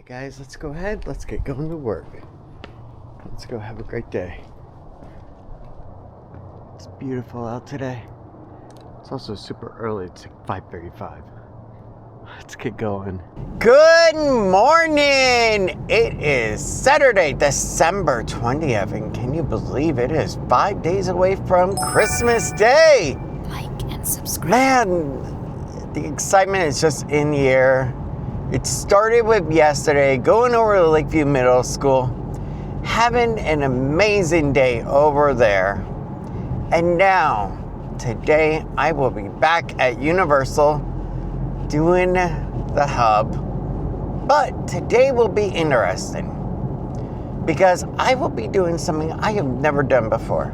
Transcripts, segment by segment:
Hey guys, let's go ahead. Let's get going to work. Let's go have a great day. It's beautiful out today. It's also super early. It's like 5:35. Let's get going. Good morning! It is Saturday, December 20th, and can you believe it is 5 days away from Christmas Day? Like and subscribe. Man, the excitement is just in the air. It started with yesterday, going over to Lakeview Middle School, having an amazing day over there. And now, today, I will be back at Universal doing the hub. But today will be interesting because I will be doing something I have never done before.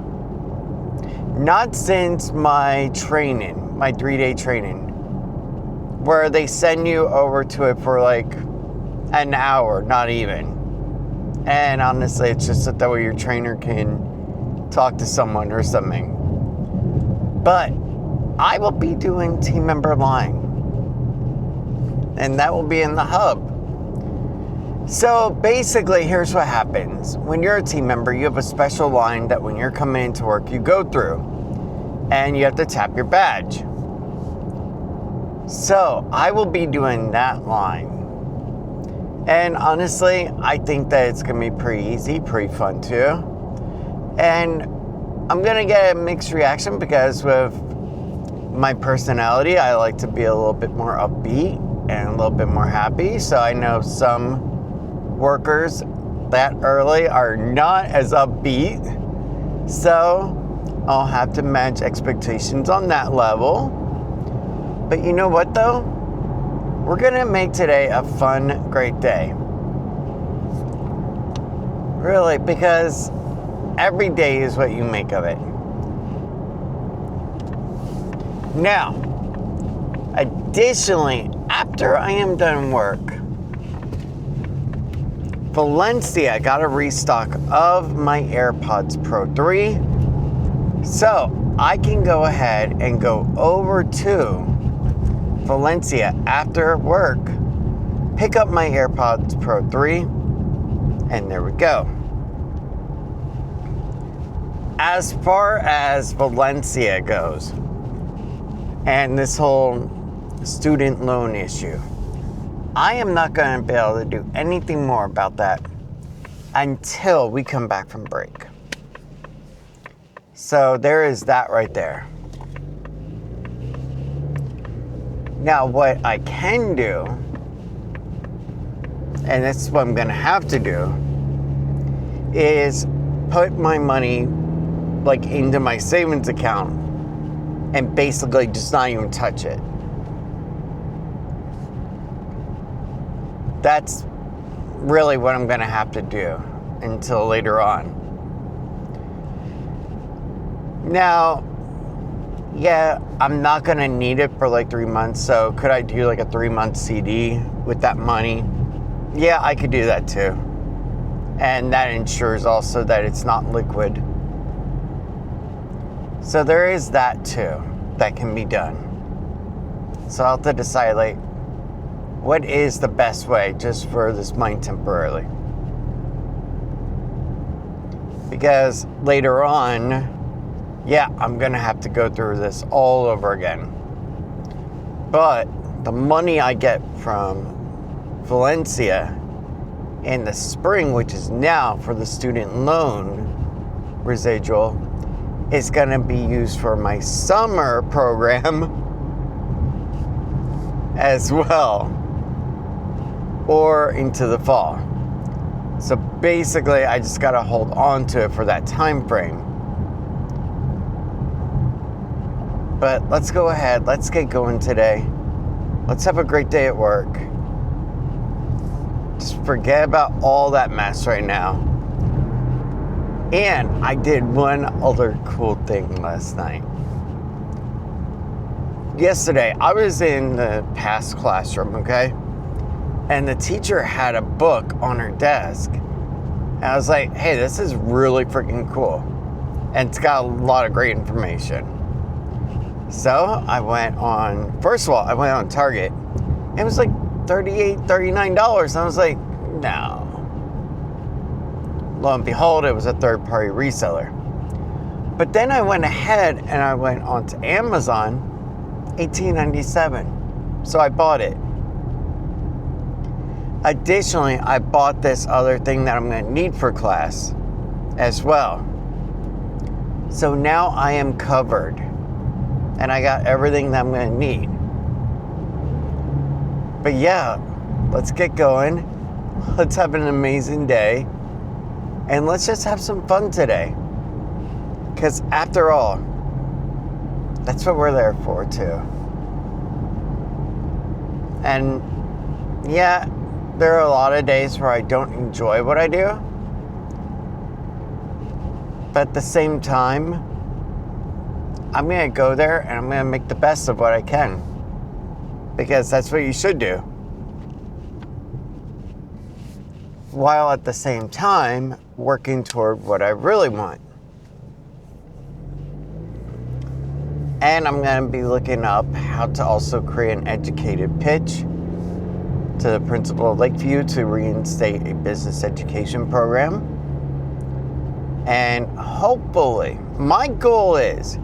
Not since my training, my 3-day training, where they send you over to it for like an hour, not even. And honestly, it's just that way your trainer can talk to someone or something. But I will be doing team member line. And that will be in the hub. So basically, here's what happens. When you're a team member, you have a special line that when you're coming into work, you go through. And you have to tap your badge. So, I will be doing that line. And honestly, I think that it's going to be pretty easy, pretty fun too. And I'm going to get a mixed reaction because with my personality, I like to be a little bit more upbeat and a little bit more happy. So, I know some workers that early are not as upbeat. So, I'll have to manage expectations on that level. But you know what though? We're gonna make today a fun, great day. Really, because every day is what you make of it. Now, additionally, after I am done work, Valencia got a restock of my AirPods Pro 3. So I can go ahead and go over to Valencia after work, pick up my AirPods Pro 3, and there we go. As far as Valencia goes, and this whole student loan issue, I am not going to be able to do anything more about that until we come back from break. So there is that right there. Now, what I can do, and this is what I'm going to have to do, is put my money like into my savings account and basically just not even touch it. That's really what I'm going to have to do until later on. Now, yeah, I'm not going to need it for like 3 months, so could I do like a 3-month CD with that money? Yeah, I could do that too. And that ensures also that it's not liquid. So there is that too, that can be done. So I'll have to decide like, what is the best way just for this money temporarily? Because later on, yeah, I'm going to have to go through this all over again. But the money I get from Valencia in the spring, which is now for the student loan residual, is going to be used for my summer program as well, or into the fall. So basically, I just got to hold on to it for that time frame. But let's go ahead. Let's get going today. Let's have a great day at work. Just forget about all that mess right now. And I did one other cool thing last night. Yesterday, I was in the past classroom, okay? And the teacher had a book on her desk. And I was like, hey, this is really freaking cool. And it's got a lot of great information. So I went on, first of all, I went on Target. It was like $38, $39. And I was like, No. Lo and behold, it was a third-party reseller. But then I went ahead and I went onto Amazon, $18.97. So I bought it. Additionally, I bought this other thing that I'm going to need for class as well. So now I am covered. And I got everything that I'm going to need. But yeah, let's get going. Let's have an amazing day. And let's just have some fun today. Because after all, that's what we're there for too. And yeah, there are a lot of days where I don't enjoy what I do. But at the same time, I'm going to go there and I'm going to make the best of what I can. Because that's what you should do. While at the same time, working toward what I really want. And I'm going to be looking up how to also create an educated pitch to the principal of Lakeview to reinstate a business education program. And hopefully, my goal is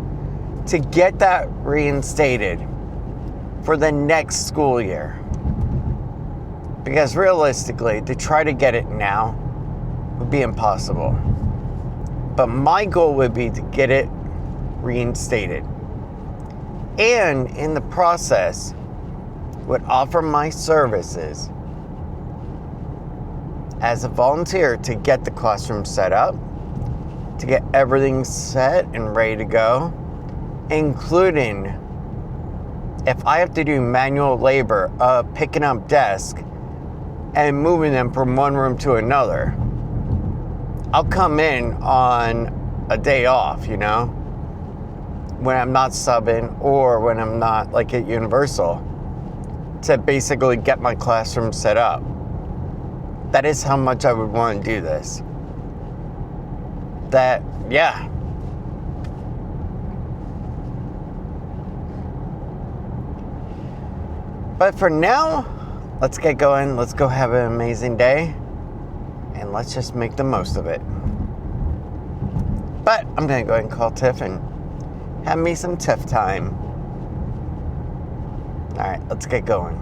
to get that reinstated for the next school year. Because realistically, to try to get it now would be impossible. But my goal would be to get it reinstated. And in the process, would offer my services as a volunteer to get the classroom set up, to get everything set and ready to go, including if I have to do manual labor of picking up desks and moving them from one room to another, I'll come in on a day off, you know, when I'm not subbing or when I'm not like at Universal, to basically get my classroom set up. That is how much I would want to do this. That, yeah. But for now, let's get going. Let's go have an amazing day. And let's just make the most of it. But I'm going to go ahead and call Tiff and have me some Tiff time. All right, let's get going.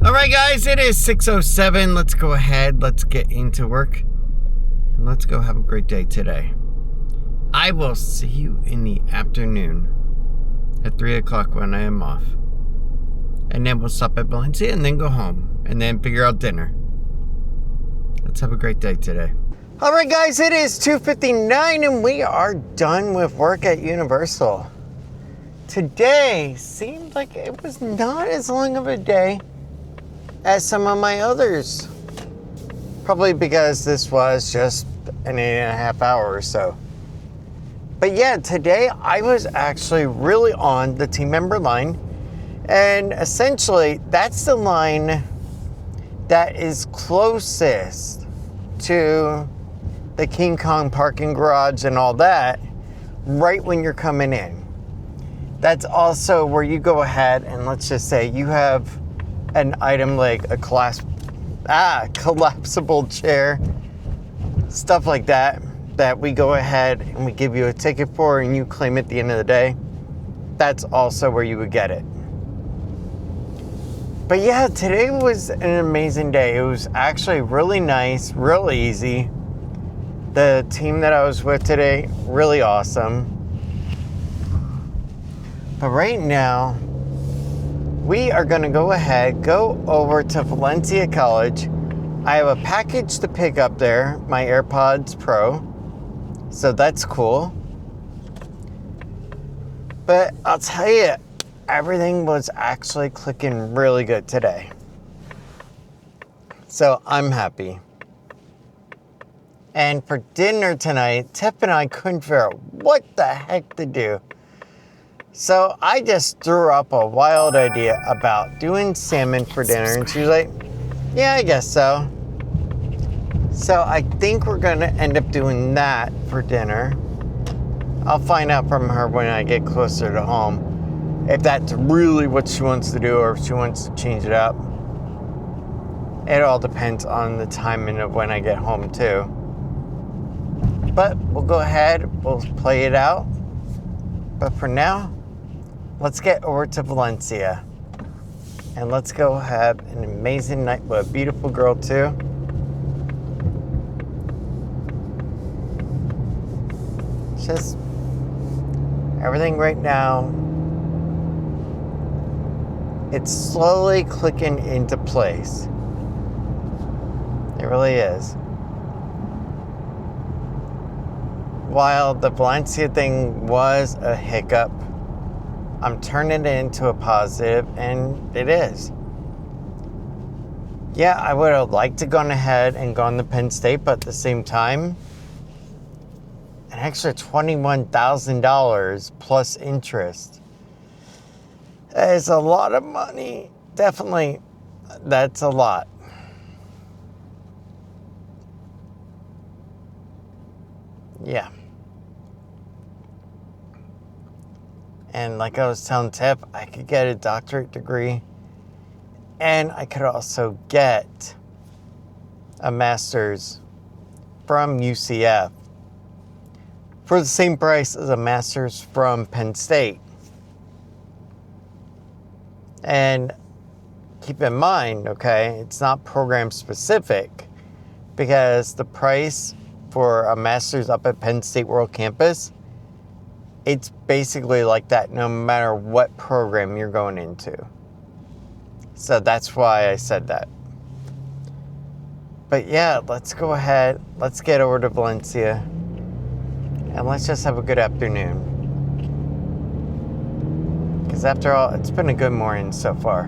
All right, guys, it is 6:07. Let's go ahead. Let's get into work. And let's go have a great day today. I will see you in the afternoon at 3 o'clock when I am off. And then we'll stop at Valencia and then go home. And then figure out dinner. Let's have a great day today. All right, guys, it is 2:59 and we are done with work at Universal. Today seemed like it was not as long of a day as some of my others Probably because this was just an 8.5 hours or so. But yeah, today I was actually really on the team member line. And essentially, that's the line that is closest to the King Kong parking garage and all that, right when you're coming in. That's also where you go ahead and let's just say you have an item like a collapsible chair, stuff like that, that we go ahead and we give you a ticket for and you claim at the end of the day. That's also where you would get it. But yeah, today was an amazing day. It was actually really nice, real easy. The team that I was with today, really awesome. But right now, we are going to go over to Valencia College. I have a package to pick up there, my AirPods Pro. So that's cool. But I'll tell you, everything was actually clicking really good today. So I'm happy. And for dinner tonight, Tiff and I couldn't figure out what the heck to do. So I just threw up a wild idea about doing salmon for dinner. And she was like, yeah, I guess so. So I think we're going to end up doing that for dinner. I'll find out from her when I get closer to home if that's really what she wants to do or if she wants to change it up. It all depends on the timing of when I get home too. But we'll go ahead, we'll play it out. But for now, let's get over to Valencia. And let's go have an amazing night with a beautiful girl too. Just everything right now, it's slowly clicking into place. It really is. While the Valencia thing was a hiccup, I'm turning it into a positive, and it is. Yeah, I would have liked to gone ahead and gone to Penn State, but at the same time, an extra $21,000 plus interest. That is a lot of money. Definitely, that's a lot. Yeah. And like I was telling Tiff, I could get a doctorate degree and I could also get a master's from UCF for the same price as a master's from Penn State. And keep in mind, okay, it's not program specific because the price for a master's up at Penn State World Campus, it's basically like that no matter what program you're going into. So that's why I said that. But yeah, let's go ahead. Let's get over to Valencia. And let's just have a good afternoon. Because after all, it's been a good morning so far.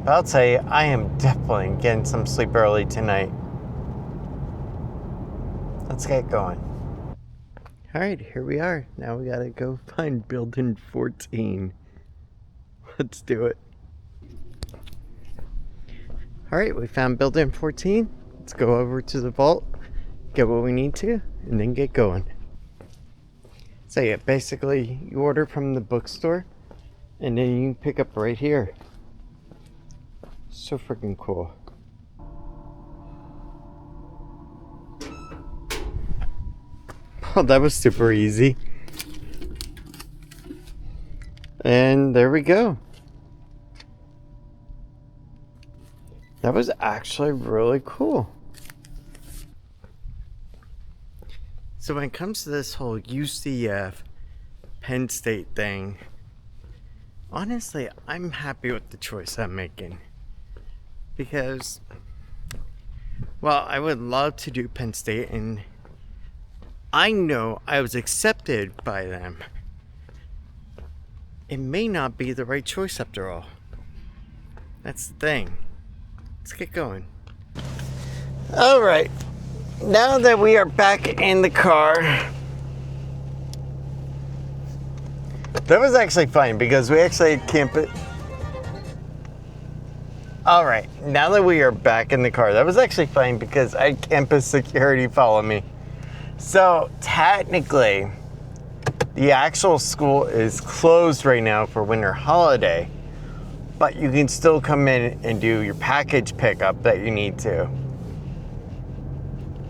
But I'll tell you, I am definitely getting some sleep early tonight. Let's get going. Alright, here we are. Now we gotta go find building 14. Let's do it. Alright, we found building 14. Let's go over to the vault, get what we need to, and then get going. So yeah, basically you order from the bookstore, and then you can pick up right here. So freaking cool. Oh, that was super easy. And there we go. That was actually really cool. So when it comes to this whole UCF Penn State thing, honestly, I'm happy with the choice I'm making. Because, well, I would love to do Penn State, and I know I was accepted by them. It may not be the right choice after all. That's the thing. Let's get going. All right. Now that we are back in the car, that was actually fun because we actually camped. All right, now that we are back in the car, that was actually fun because I had campus security follow me. So technically, the actual school is closed right now for winter holiday, but you can still come in and do your package pickup that you need to.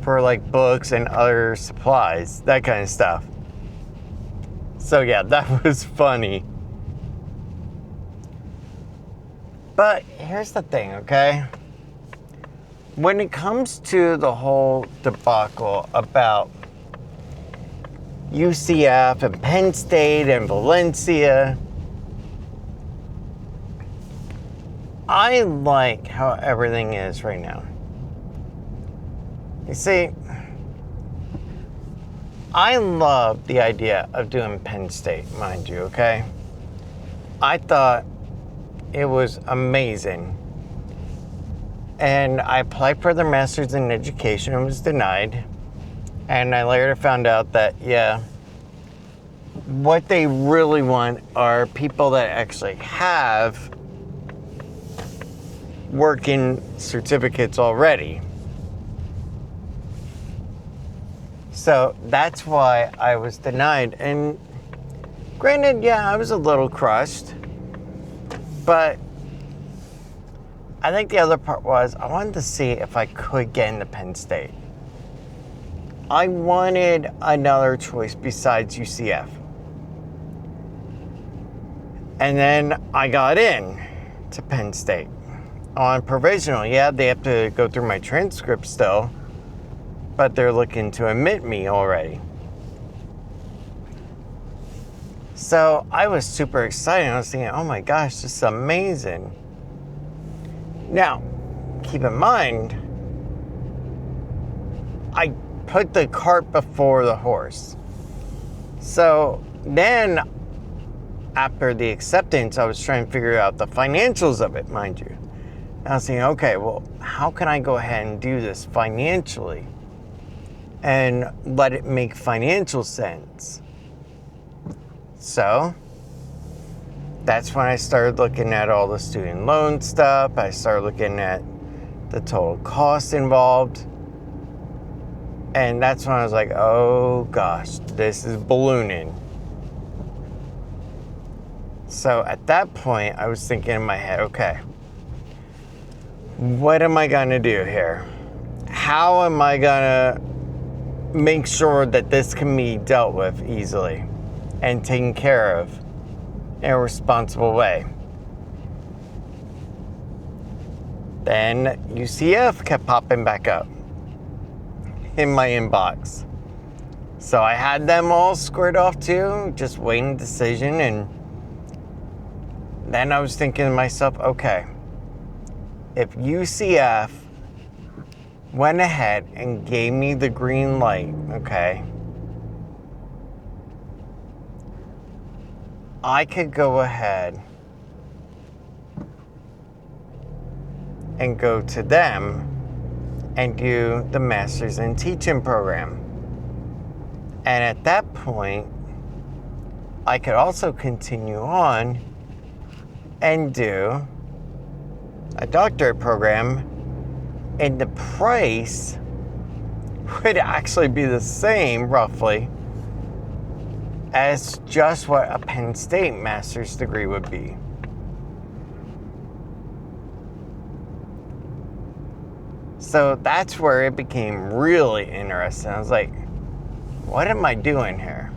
For like books and other supplies, that kind of stuff. So yeah, that was funny. But here's the thing, okay? When it comes to the whole debacle about UCF and Penn State and Valencia, I like how everything is right now. You see, I love the idea of doing Penn State, mind you, okay? I thought it was amazing. And I applied for their master's in education and was denied. And I later found out that, yeah, what they really want are people that actually have working certificates already. So that's why I was denied. And granted, yeah, I was a little crushed. But I think the other part was I wanted to see if I could get into Penn State. I wanted another choice besides UCF. And then I got in to Penn State on provisional. Yeah, they have to go through my transcript still, but they're looking to admit me already. So I was super excited. I was thinking, oh my gosh, this is amazing. Now, keep in mind, I put the cart before the horse. So then, after the acceptance, I was trying to figure out the financials of it, mind you. And I was thinking, okay, well, how can I go ahead and do this financially and let it make financial sense? So that's when I started looking at all the student loan stuff. I started looking at the total cost involved. And that's when I was like, oh gosh, this is ballooning. So at that point, I was thinking in my head, okay, what am I going to do here? How am I going to make sure that this can be dealt with easily and taken care of in a responsible way? Then UCF kept popping back up in my inbox. So I had them all squared off too, just waiting a decision. And then I was thinking to myself, okay, if UCF went ahead and gave me the green light, okay, I could go ahead and go to them and do the Master's in Teaching program. And at that point, I could also continue on and do a doctorate program, and the price would actually be the same, roughly, as just what a Penn State master's degree would be. So that's where it became really interesting. I was like, what am I doing here?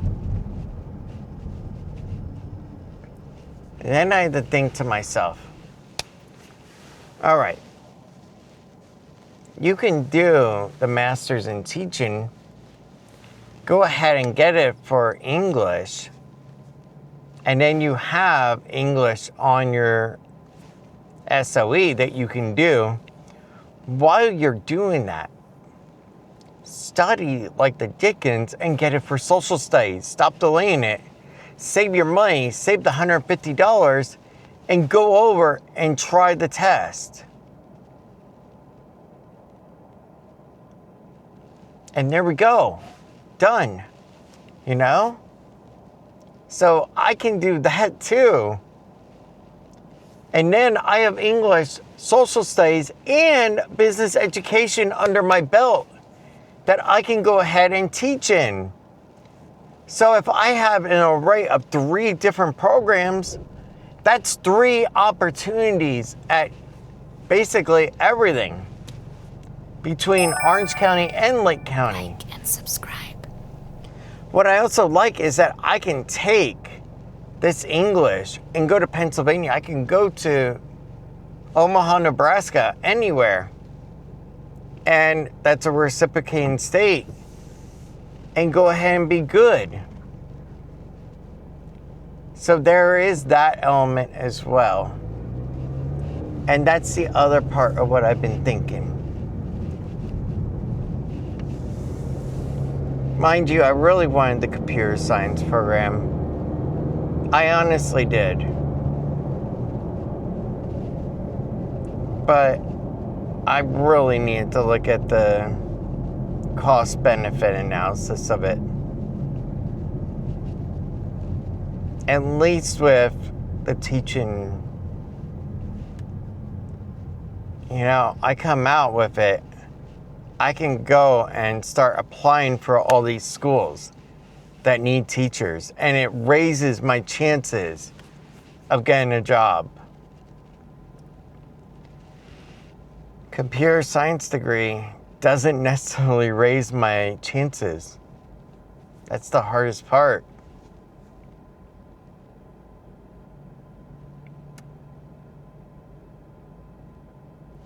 And then I had to think to myself, all right, you can do the master's in teaching, go ahead and get it for English, and then you have English on your SOE that you can do. While you're doing that, study like the Dickens and get it for social studies. Stop delaying it. Save your money, save the $150, and go over and try the test. And there we go. Done. You know? So I can do that too. And then I have English, social studies, and business education under my belt that I can go ahead and teach in. So if I have an array of 3 different programs, that's 3 opportunities at basically everything between Orange County and Lake County. Like and subscribe. What I also like is that I can take this English and go to Pennsylvania. I can go to Omaha, Nebraska, anywhere. And that's a reciprocating state. And go ahead and be good. So there is that element as well. And that's the other part of what I've been thinking. Mind you, I really wanted the computer science program. I honestly did. But I really needed to look at the cost-benefit analysis of it. At least with the teaching, you know, I come out with it. I can go and start applying for all these schools that need teachers, and it raises my chances of getting a job. Computer science degree doesn't necessarily raise my chances. That's the hardest part.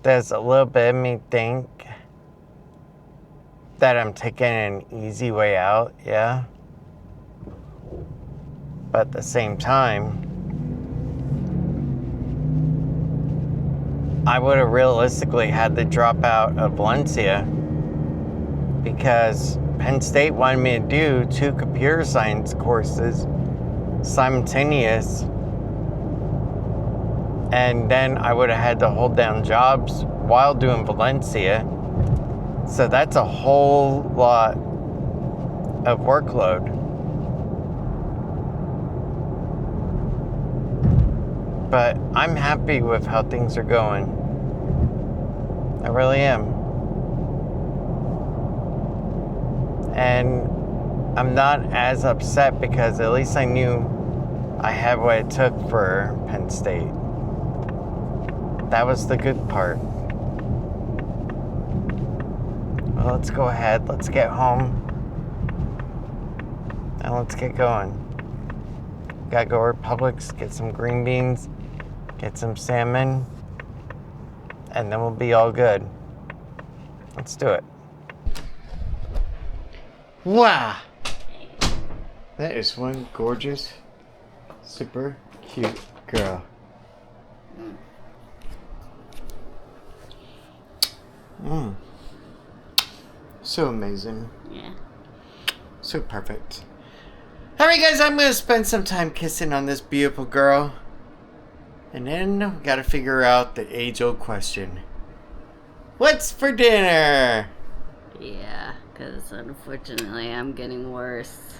Does a little bit of me think that I'm taking an easy way out, yeah. But at the same time, I would have realistically had to drop out of Valencia because Penn State wanted me to do 2 computer science courses simultaneous. And then I would have had to hold down jobs while doing Valencia. So that's a whole lot of workload. But I'm happy with how things are going. I really am. And I'm not as upset because at least I knew I had what it took for Penn State. That was the good part. Well, let's go ahead. Let's get home. And let's get going. Gotta go to Publix, get some green beans, get some salmon, and then we'll be all good. Let's do it. Wow! That is one gorgeous, super cute girl. So amazing. Yeah. So perfect. Alright guys, I'm going to spend some time kissing on this beautiful girl. And then we got to figure out the age-old question. What's for dinner? Yeah, because unfortunately I'm getting worse.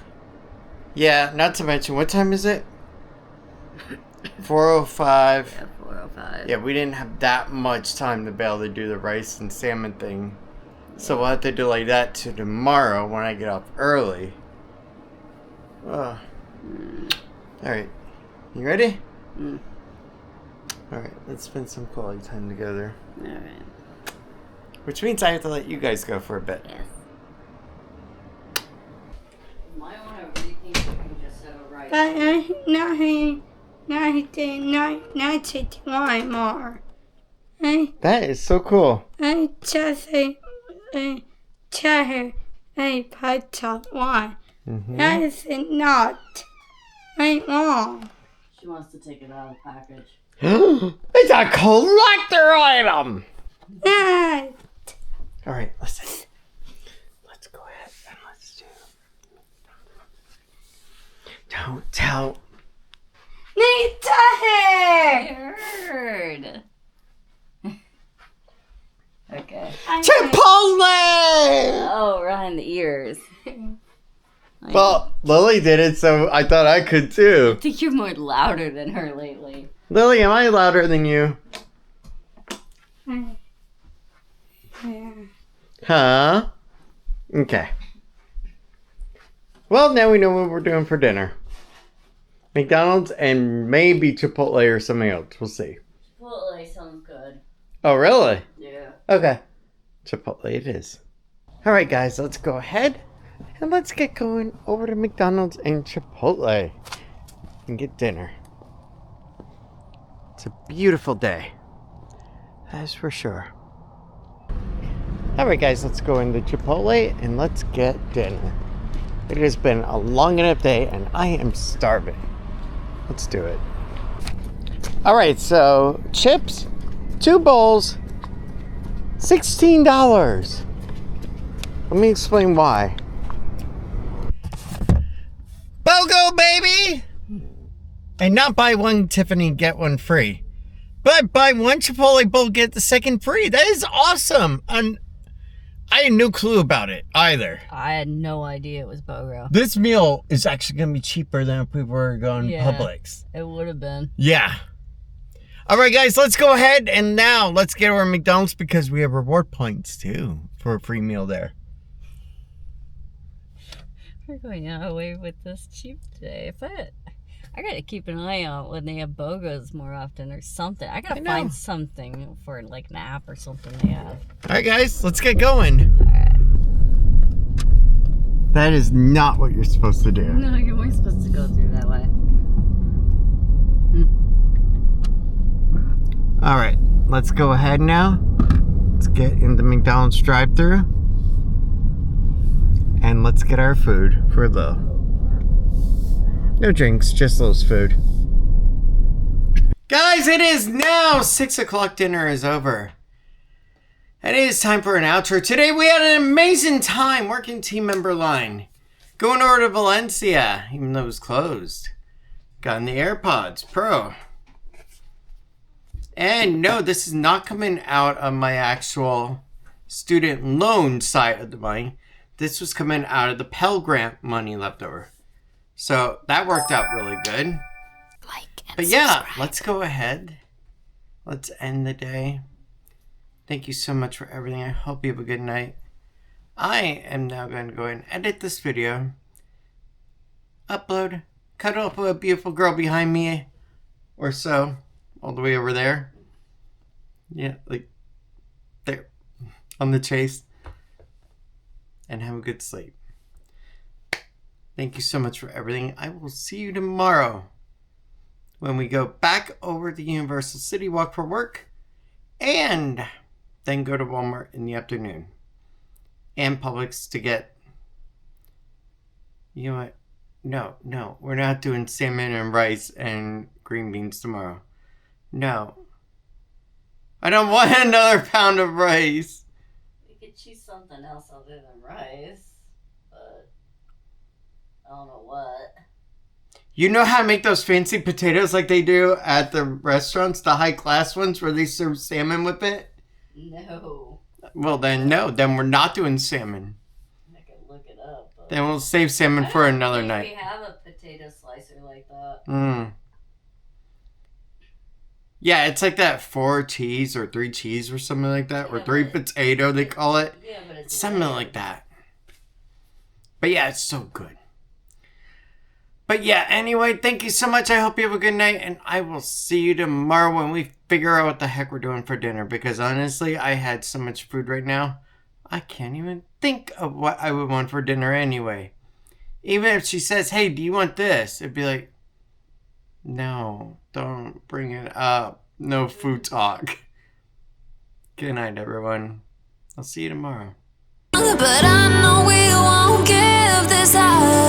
Yeah, not to mention, what time is it? 4:05. Yeah, 4:05. Yeah, we didn't have that much time to be able to do the rice and salmon thing. So we'll have to delay that to tomorrow when I get up early. Alright. You ready? Alright, let's spend some quality time together. Alright. Which means I have to let you guys go for a bit. Yes. You might want to rethink if you just said it right. But not to try more. That is so cool. I just tell a pizza one. That is not wrong. She wants to take it out of the package. It's a collector item! Yes. Alright, listen. Let's go ahead and let's do... Don't tell... Need to hear. Heard. Okay. Chipotle! Oh, Randy. Well, Lily did it, so I thought I could I too. think you're more louder than her lately. Lily, am I louder than you? Yeah. Huh? Okay. Well, now we know what we're doing for dinner. McDonald's and maybe Chipotle or something else. We'll see. Chipotle sounds good. Oh, really? Yeah. Okay. Chipotle it is. All right, guys, let's go ahead and let's get going over to McDonald's and Chipotle and get dinner. It's a beautiful day. That's for sure. All right, guys, let's go into Chipotle and let's get dinner. It has been a long enough day and I am starving. Let's do it. All right, so chips, 2 bowls, $16. Let me explain why. BOGO, baby! And not buy one Tiffany, get one free. But buy one Chipotle bowl, get the second free. That is awesome. And I had no clue about it either. I had no idea it was BOGO. This meal is actually going to be cheaper than if we were going Publix. It would have been. Yeah. All right, guys, let's go ahead and now let's get over McDonald's because we have reward points too for a free meal there. We're going away with this cheap today, but I gotta keep an eye out when they have BOGOs more often or something. I gotta find something for like an app or something they have. All right, guys, let's get going. All right. That is not what you're supposed to do. No, you're only supposed to go through that way. All right, let's go ahead now. Let's get in the McDonald's drive-thru. And let's get our food for low. No drinks, just Lowe's food. Guys, it is now 6 o'clock. Dinner is over. And it is time for an outro. Today we had an amazing time working team member line. Going over to Valencia, even though it was closed. Got in the AirPods Pro. And no, this is not coming out of my actual student loan side of the money. This was coming out of the Pell Grant money left over. So that worked out really good. But yeah, let's go ahead. Let's end the day. Thank you so much for everything. I hope you have a good night. I am now going to go ahead and edit this video. Upload. Cuddle up with a beautiful girl behind me. Or so. All the way over there. Yeah, like there. On the chase. And have a good sleep. Thank you so much for everything. I will see you tomorrow when we go back over the Universal City Walk for work and then go to Walmart in the afternoon and Publix to get, you know what? No, we're not doing salmon and rice and green beans tomorrow. No. I don't want another pound of rice. We could choose something else other than rice, but I don't know what. You know how to make those fancy potatoes like they do at the restaurants, the high class ones where they serve salmon with it? No. Well then, no. Then we're not doing salmon. I can look it up. Then we'll save salmon for another night. We have a potato slicer like that. Yeah, it's like that 4 cheese or 3 cheese or something like that. Or 3 potato, they call it. Yeah, but it's something like that. But yeah, it's so good. But yeah, anyway, thank you so much. I hope you have a good night. And I will see you tomorrow when we figure out what the heck we're doing for dinner. Because honestly, I had so much food right now. I can't even think of what I would want for dinner anyway. Even if she says, hey, do you want this? It'd be like, no, don't bring it up. No food talk. Good night, everyone. I'll see you tomorrow. But I know we won't give this up.